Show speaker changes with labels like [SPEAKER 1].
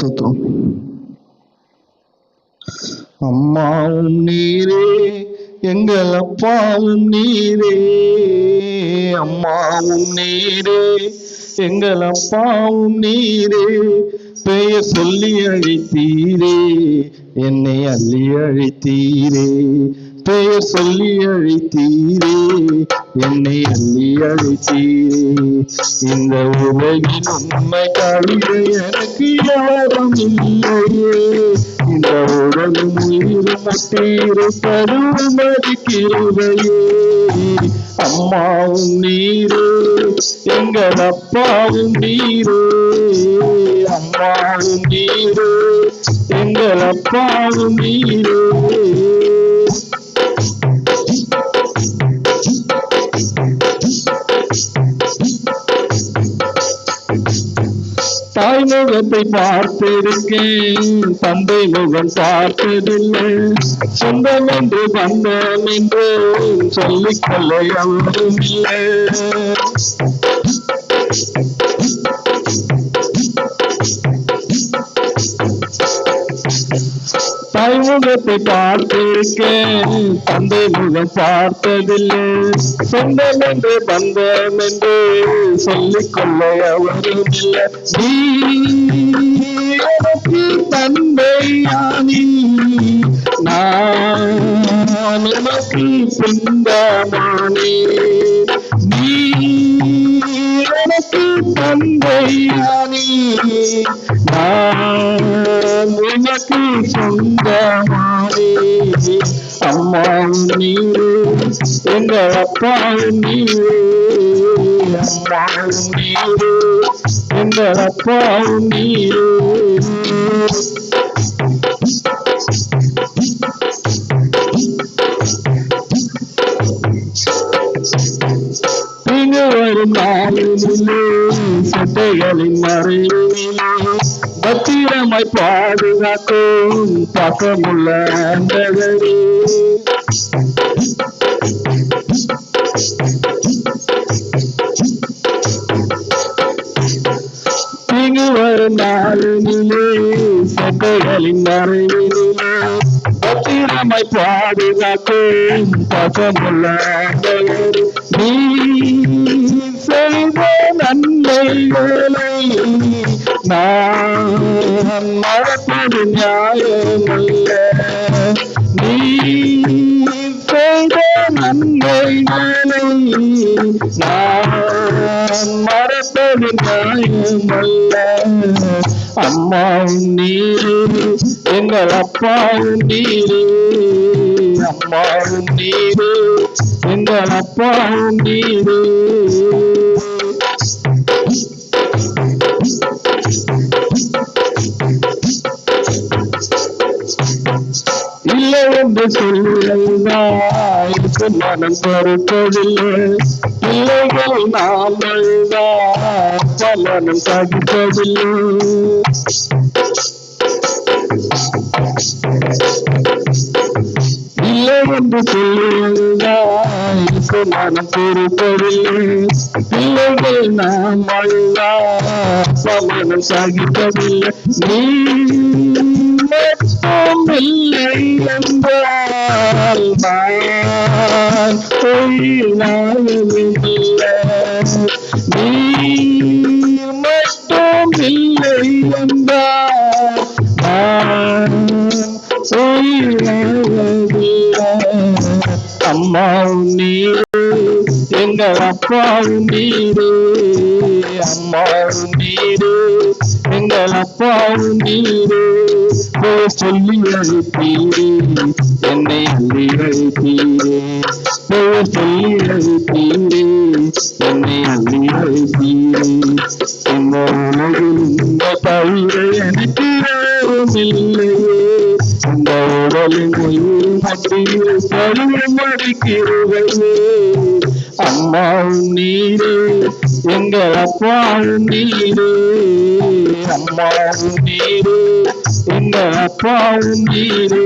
[SPEAKER 1] சுத்தம். அம்மாவும் நீரே, எங்கள் அப்பாவும் நீரே. அம்மாவும் நீரே, எங்கள் அப்பாவும் நீரே. பெயர் சொல்லி அழைத்தீரே, என்னை அள்ளி அழைத்தீரே. பெயர் சொல்லி அழைத்தீரே, என்னை அள்ளி அழைத்தீரே. இந்த உலகின் உண்மை தவிர எனக்கு யாரும் இல்லையே. இந்த உடலும் உயிரும் ஒட்டியிருப்பதும் மதிக்கிறவையே. அம்மாவும் நீரே, எங்கள் அப்பாவும் நீரே. அம்மாவும் நீரே, எங்கள் அப்பாவும் நீரே. தாய் முகத்தை பார்த்திருக்கேன், தந்தை முகம் பார்த்ததில்லை. சொந்தம் என்று பந்தம் என்று சொல்லிக்கொள்ள எவரும் இல்லை. தாய் முகத்தை பார்த்திருக்கேன், தந்தை முகம் பார்த்ததில்லை. சொந்தம் என்று பந்தம் என்று சொல்லிக்கொள்ள எவரும் இல்லை. நீ எனக்கு தந்தையானி, நான் உனக்கு சொந்தமானே. நீ எனக்கு தந்தையானி, நான் உனக்கு சொந்தமானே. அம்மாவும் நீரே, எங்கள் அப்பாவும் நீரே. அம்மாவும் நீரே, எங்கள் அப்பாவும் நீரே. இங்கு வரும் நாளிலே, சட்டைகளின் மறைவிலே பத்திரமாய் பாதுகாக்கும் பக்கமுள்ள ஆண்டவரே. இங்கு வரும் நாளிலே, சட்டைகளின் மறைவிலே பத்திரமாய் பாதுகாக்கும் பக்கமுள்ள ஆண்டவரே. நீ செய்த நன்மைகளை நான் மறப்பது நியாயமல்ல. நீ செய்த நன்மைகளை நான் மறப்பது நியாயமல்ல. அம்மாவும் நீரே, எங்கள் அப்பாவும் நீரே. அம்மாவும் நீரே, எங்கள் அப்பாவும் நீரே. இல்லை என்று சொல்லுவதால் மனம் பொறுப்பதில்லை. பிள்ளைகள் நாம் அழுதால் பலனும் தடுப்பதில்லை. இல்லை என்று சொல்லுவதால் மனம் பொறுப்பதில்லை. பிள்ளைகள் நாம் அழுதால் பலனும் சகிப்பதில்லை. நீ மட்டும் இல்லை என்றால் நான் பொய்யாகவில்லை. நீ மட்டும் இல்லை என்றால் நான் பொய்யாகவில்லை. அம்மாவும் நீரே, எங்கள் அப்பாவும் நீரே. அம்மாவும் நீரே, எங்கள் அப்பாவும் நீரே. சொல்லி அழைத்தீரே, என்னை அள்ளி அழைத்தீரே. சொல்லி அழைத்தீரே, என்னை அள்ளி அழைத்தீரே. இந்த உலகில் இந்த தவிர எனக்கு யாரும் இல்லையே. இந்த உடலின் உயிர் மத்தியில் பருவம் அடிக்கிறவையே. அம்மாவும் நீரே, எங்கள் அப்பாவும் நீரே. அம்மாவும் நீரே, எங்கள் அப்பாவும் நீரே.